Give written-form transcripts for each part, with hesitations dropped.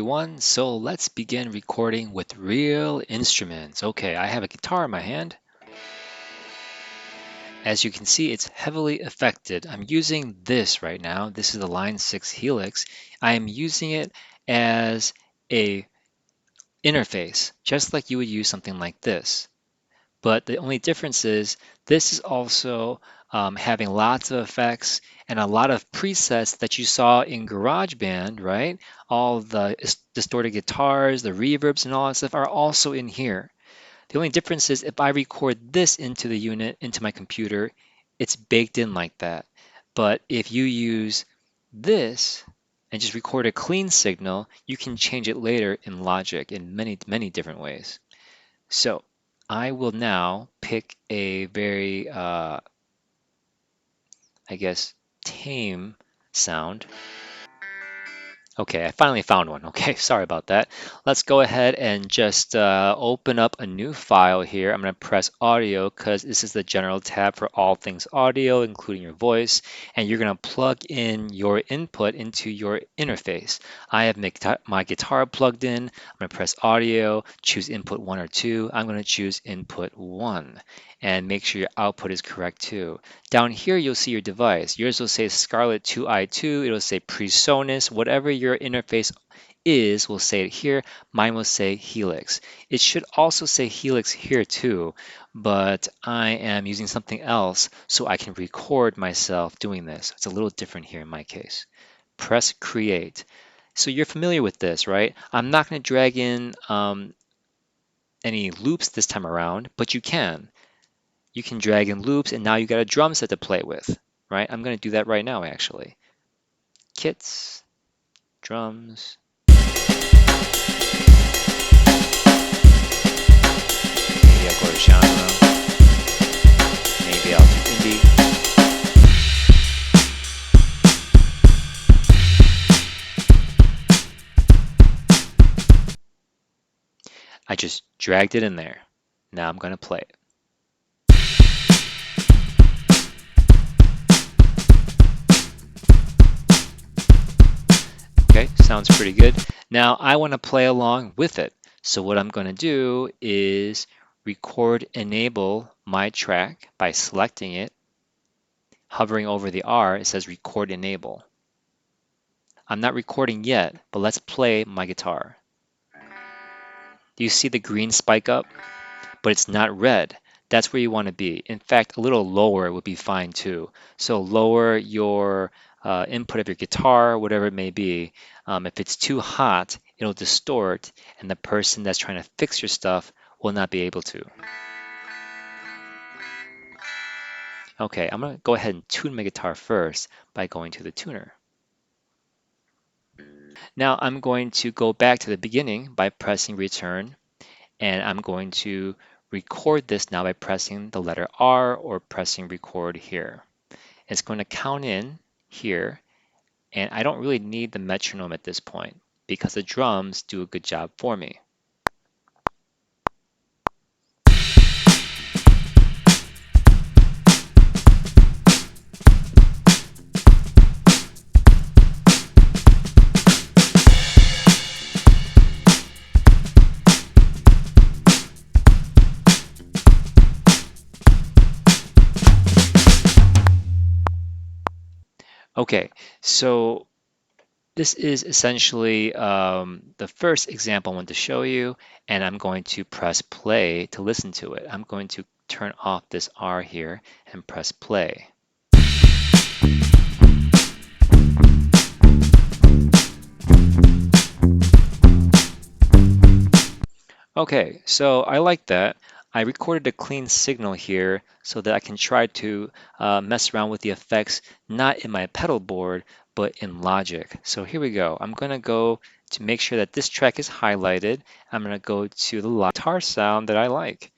Everyone, so let's begin recording with real instruments. Okay, I have a guitar in my hand. As you can see, it's heavily affected. I'm using this right now. This is the Line 6 Helix. I am using it as a interface, just like you would use something like this. But the only difference is this is also having lots of effects and a lot of presets that you saw in GarageBand, right? All the distorted guitars, the reverbs and all that stuff are also in here. The only difference is if I record this into the unit, into my computer, it's baked in like that. But if you use this and just record a clean signal, you can change it later in Logic in many, many different ways. So I will now pick a very, I guess, tame sound. Okay, I finally found one. Okay, sorry about that. Let's go ahead and just open up a new file here. I'm going to press audio because this is the general tab for all things audio, including your voice. And you're going to plug in your input into your interface. I have my guitar plugged in. I'm going to press audio, choose input 1 or 2. I'm going to choose input 1 and make sure your output is correct too. Down here, you'll see your device. Yours will say Scarlett 2i2. It'll say PreSonus. Whatever your interface is, will say it here. Mine will say Helix. It should also say Helix here too, but I am using something else so I can record myself doing this. It's a little different here in my case. Press Create. So you're familiar with this, right? I'm not going to drag in any loops this time around, but you can. You can drag in loops, and now you got a drum set to play with, right? I'm going to do that right now, actually. Kits, drums. Maybe I'll go to genre. Maybe I'll do indie. I just dragged it in there. Now I'm going to play it. Okay, sounds pretty good. Now I want to play along with it. So what I'm going to do is record enable my track by selecting it. Hovering over the R, it says record enable. I'm not recording yet, but let's play my guitar. Do you see the green spike up? But it's not red. That's where you want to be. In fact, a little lower would be fine too. So lower your input of your guitar, whatever it may be. If it's too hot, it'll distort, and the person that's trying to fix your stuff will not be able to. Okay, I'm going to go ahead and tune my guitar first by going to the tuner. Now I'm going to go back to the beginning by pressing return, and I'm going to record this now by pressing the letter R or pressing record here. It's going to count in here, and I don't really need the metronome at this point because the drums do a good job for me. Okay, so this is essentially the first example I want to show you, and I'm going to press play to listen to it. I'm going to turn off this R here and press play. Okay, so I like that. I recorded a clean signal here so that I can try to mess around with the effects, not in my pedal board, but in Logic. So here we go. I'm going to go to make sure that this track is highlighted. I'm going to go to the guitar sound that I like.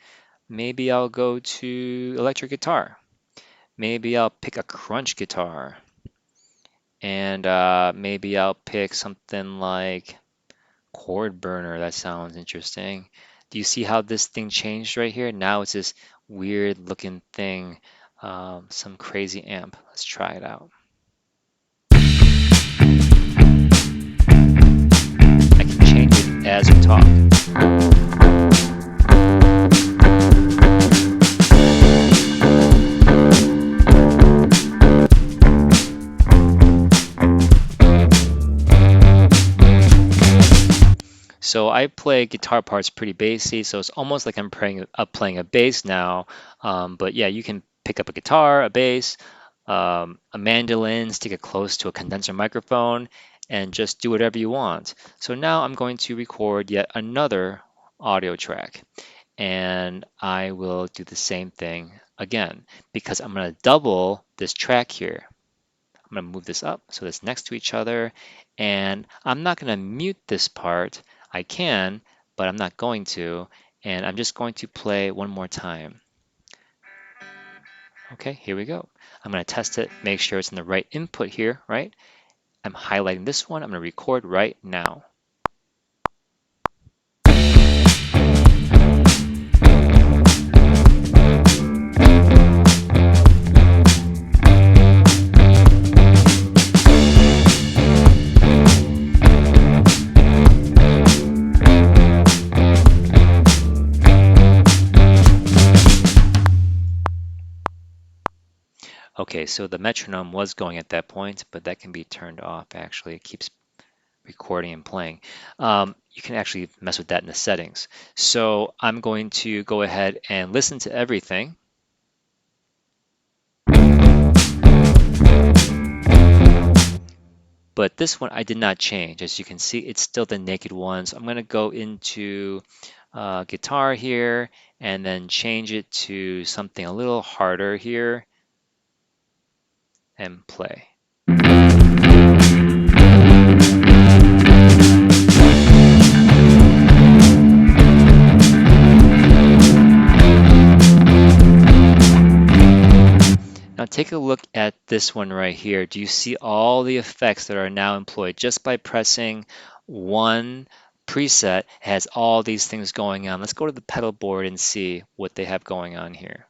Maybe I'll go to electric guitar. Maybe I'll pick a crunch guitar. And maybe I'll pick something like Chord Burner. That sounds interesting. Do you see how this thing changed right here? Now it's this weird looking thing, some crazy amp. Let's try it out. I can as we talk. So I play guitar parts pretty bassy, so it's almost like I'm playing a bass now. But yeah, you can pick up a guitar, a bass, a mandolin, stick it close to a condenser microphone, and just do whatever you want. So now I'm going to record yet another audio track, and I will do the same thing again because I'm going to double this track here. I'm going to move this up so it's next to each other, and I'm not going to mute this part. I can, but I'm not going to, and I'm just going to play one more time. Okay, here we go. I'm going to test it, make sure it's in the right input here, right? I'm highlighting this one. I'm going to record right now. Okay, so the metronome was going at that point, but that can be turned off actually. It keeps recording and playing. You can actually mess with that in the settings. So I'm going to go ahead and listen to everything. But this one I did not change. As you can see, it's still the naked one. So I'm going to go into guitar here and then change it to something a little harder here and play. Now take a look at this one right here. Do you see all the effects that are now employed just by pressing one preset? It has all these things going on. Let's go to the pedal board and see what they have going on here.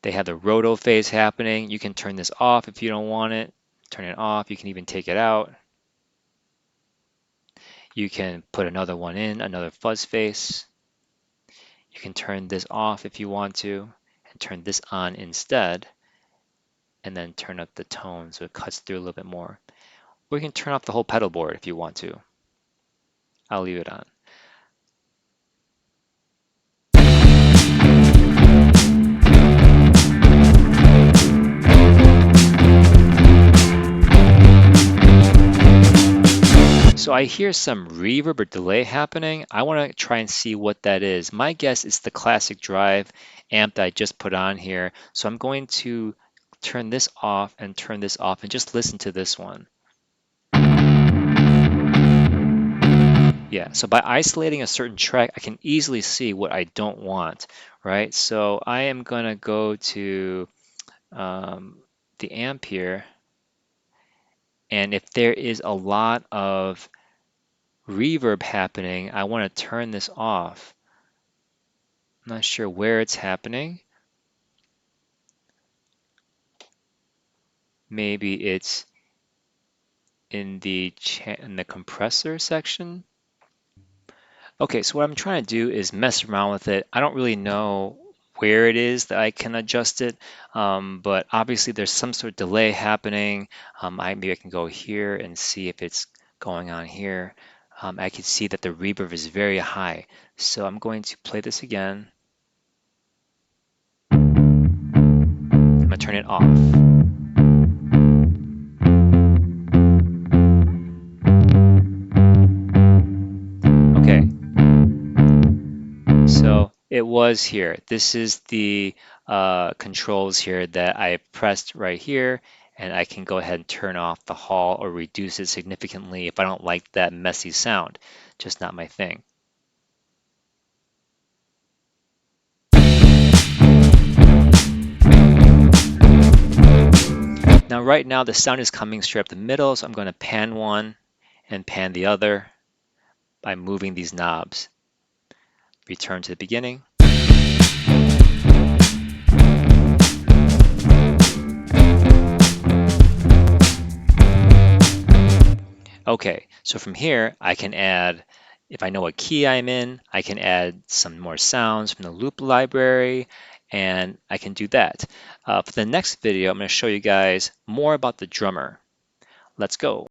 They have the roto phase happening. You can turn this off if you don't want it. Turn it off. You can even take it out. You can put another one in, another fuzz face. You can turn this off if you want to and turn this on instead, and then turn up the tone so it cuts through a little bit more. Or you can turn off the whole pedal board if you want to. I'll leave it on. So I hear some reverb or delay happening. I want to try and see what that is. My guess is the classic drive amp that I just put on here. So I'm going to turn this off and turn this off and just listen to this one. Yeah, so by isolating a certain track, I can easily see what I don't want, right? So I am going to go to the amp here. And if there is a lot of reverb happening, I want to turn this off. I'm not sure where it's happening. Maybe it's in the compressor section. Okay, so what I'm trying to do is mess around with it. I don't really know where it is that I can adjust it, but obviously there's some sort of delay happening. Maybe I can go here and see if it's going on here. I can see that the reverb is very high. So I'm going to play this again. I'm going to turn it off. Okay. So it was here. This is the controls here that I pressed right here, and I can go ahead and turn off the hall or reduce it significantly if I don't like that messy sound. Just not my thing. Now right now the sound is coming straight up the middle, so I'm going to pan one and pan the other by moving these knobs. Return to the beginning. Okay, so from here, I can add, if I know what key I'm in, I can add some more sounds from the loop library, and I can do that. For the next video, I'm going to show you guys more about the drummer. Let's go.